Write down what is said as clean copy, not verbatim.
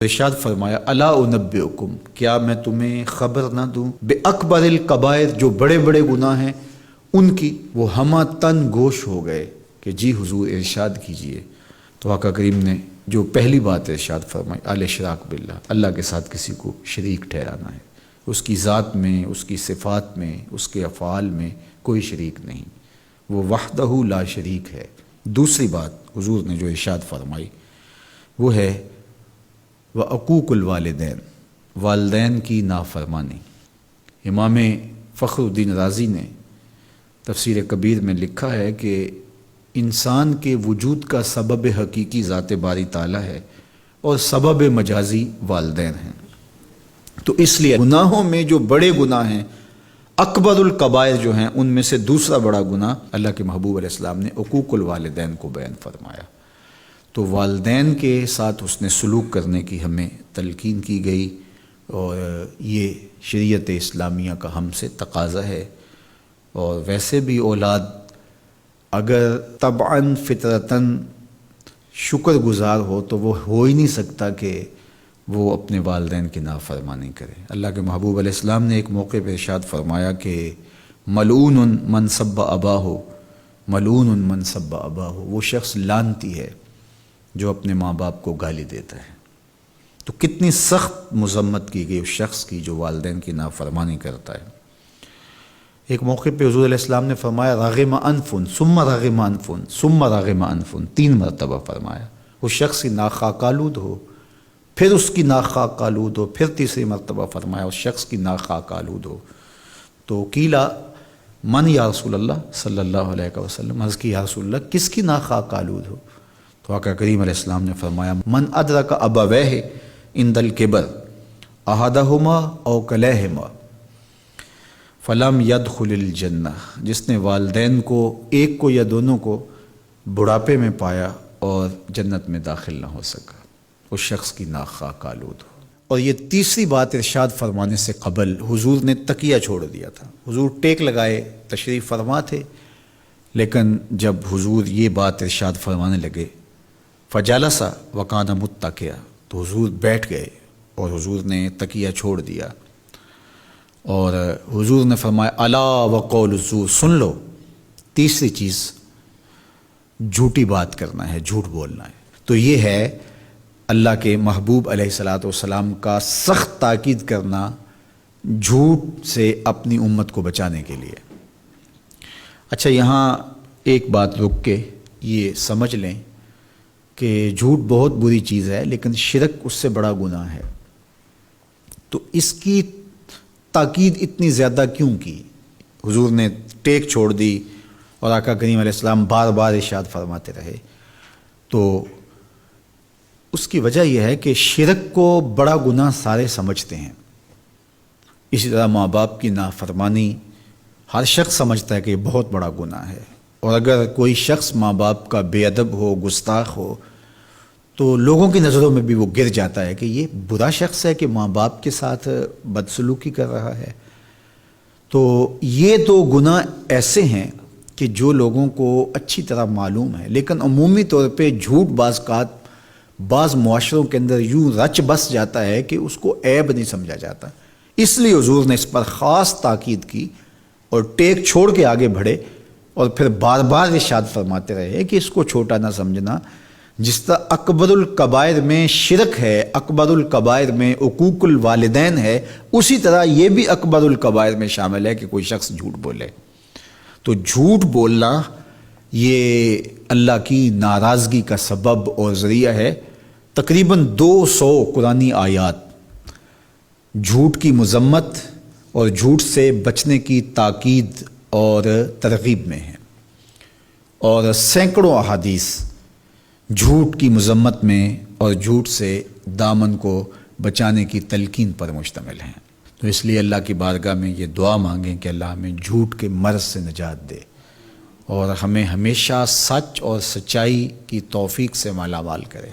ارشاد فرمایا الا انبئکم، کیا میں تمہیں خبر نہ دوں بے اکبر الکبائر، جو بڑے بڑے گناہ ہیں ان کی۔ وہ ہمہ تن گوش ہو گئے کہ جی حضور ارشاد کیجئے۔ تو آقا کریم نے جو پہلی بات ارشاد فرمائی الاشراک باللہ، اللہ کے ساتھ کسی کو شریک ٹھہرانا ہے، اس کی ذات میں، اس کی صفات میں، اس کے افعال میں کوئی شریک نہیں، وہ وحدہ لا شریک ہے۔ دوسری بات حضور نے جو ارشاد فرمائی وہ ہے وعقوق الوالدین، والدین کی نافرمانی۔ امام فخر الدین رازی نے تفسیر کبیر میں لکھا ہے کہ انسان کے وجود کا سبب حقیقی ذات باری تعالیٰ ہے اور سبب مجازی والدین ہیں۔ تو اس لیے گناہوں میں جو بڑے گناہ ہیں، اکبر الکبائر جو ہیں، ان میں سے دوسرا بڑا گناہ اللہ کے محبوب علیہ السلام نے عقوق الوالدین کو بیان فرمایا۔ تو والدین کے ساتھ حسن سلوک کرنے کی ہمیں تلقین کی گئی، اور یہ شریعت اسلامیہ کا ہم سے تقاضا ہے۔ اور ویسے بھی اولاد اگر طبعاً فطرتاً شکر گزار ہو تو وہ ہو ہی نہیں سکتا کہ وہ اپنے والدین کی نافرمانی کرے۔ اللہ کے محبوب علیہ السلام نے ایک موقع پہ ارشاد فرمایا کہ ملعون من سب اباہ، ملعون من سب اباہ، وہ شخص لعنتی ہے جو اپنے ماں باپ کو گالی دیتا ہے۔ تو کتنی سخت مذمت کی گئی اس شخص کی جو والدین کی نافرمانی کرتا ہے۔ ایک موقع پہ حضور علیہ السلام نے فرمایا راغم انفن ثم راغم انفن ثم راغم انفن، 3 مرتبہ فرمایا۔ اس شخص کی ناک خاک آلود ہو، پھر اس کی ناک خاک آلود ہو، پھر تیسری مرتبہ فرمایا اس شخص کی ناک خاک آلود ہو۔ تو قیلا من یا رسول اللہ صلی اللہ علیہ وسلم، عرض کی یا رسول اللہ کس کی ناک خاک آلود ہو؟ تو آقا کریم علیہ السلام نے فرمایا من ادرک ابویہ عند الکبر احدہما او کلیہما فلم یدخل الجنہ، جس نے والدین کو، ایک کو یا دونوں کو، بڑھاپے میں پایا اور جنت میں داخل نہ ہو سکا، اس شخص کی ناک خاک آلود ہو۔ اور یہ تیسری بات ارشاد فرمانے سے قبل حضور نے تکیہ چھوڑ دیا تھا۔ حضور ٹیک لگائے تشریف فرما تھے، لیکن جب حضور یہ بات ارشاد فرمانے لگے فجلسا وکان متکئا، تو حضور بیٹھ گئے اور حضور نے تکیہ چھوڑ دیا، اور حضور نے فرمایا الا وقول الزور، سن لو، تیسری چیز جھوٹی بات کرنا ہے، جھوٹ بولنا ہے۔ تو یہ ہے اللہ کے محبوب علیہ الصلاۃ والسلام کا سخت تاکید کرنا جھوٹ سے اپنی امت کو بچانے کے لیے۔ اچھا، یہاں ایک بات رک کے یہ سمجھ لیں کہ جھوٹ بہت بری چیز ہے، لیکن شرک اس سے بڑا گناہ ہے۔ تو اس کی تاکید اتنی زیادہ کیوں کی؟ حضور نے ٹیک چھوڑ دی اور آقا کریم علیہ السلام بار بار ارشاد فرماتے رہے۔ تو اس کی وجہ یہ ہے کہ شرک کو بڑا گناہ سارے سمجھتے ہیں۔ اسی طرح ماں باپ کی نافرمانی ہر شخص سمجھتا ہے کہ یہ بہت بڑا گناہ ہے، اور اگر کوئی شخص ماں باپ کا بے ادب ہو، گستاخ ہو، تو لوگوں کی نظروں میں بھی وہ گر جاتا ہے کہ یہ برا شخص ہے کہ ماں باپ کے ساتھ بدسلوکی کر رہا ہے۔ تو یہ 2 گناہ ایسے ہیں کہ جو لوگوں کو اچھی طرح معلوم ہے، لیکن عمومی طور پہ جھوٹ بعض معاشروں کے اندر یوں رچ بس جاتا ہے کہ اس کو عیب نہیں سمجھا جاتا۔ اس لیے حضور نے اس پر خاص تاکید کی اور ٹیک چھوڑ کے آگے بڑھے، اور پھر بار بار ارشاد فرماتے رہے کہ اس کو چھوٹا نہ سمجھنا۔ جس طرح اکبر الکبائر میں شرک ہے، اکبر الکبائر میں عقوق الوالدین ہے، اسی طرح یہ بھی اکبر الکبائر میں شامل ہے کہ کوئی شخص جھوٹ بولے۔ تو جھوٹ بولنا یہ اللہ کی ناراضگی کا سبب اور ذریعہ ہے۔ تقریباً 200 قرآنی آیات جھوٹ کی مذمت اور جھوٹ سے بچنے کی تاکید اور ترغیب میں ہیں، اور سینکڑوں احادیث جھوٹ کی مذمت میں اور جھوٹ سے دامن کو بچانے کی تلقین پر مشتمل ہیں۔ تو اس لیے اللہ کی بارگاہ میں یہ دعا مانگیں کہ اللہ ہمیں جھوٹ کے مرض سے نجات دے، اور ہمیں ہمیشہ سچ اور سچائی کی توفیق سے مالا مال کرے۔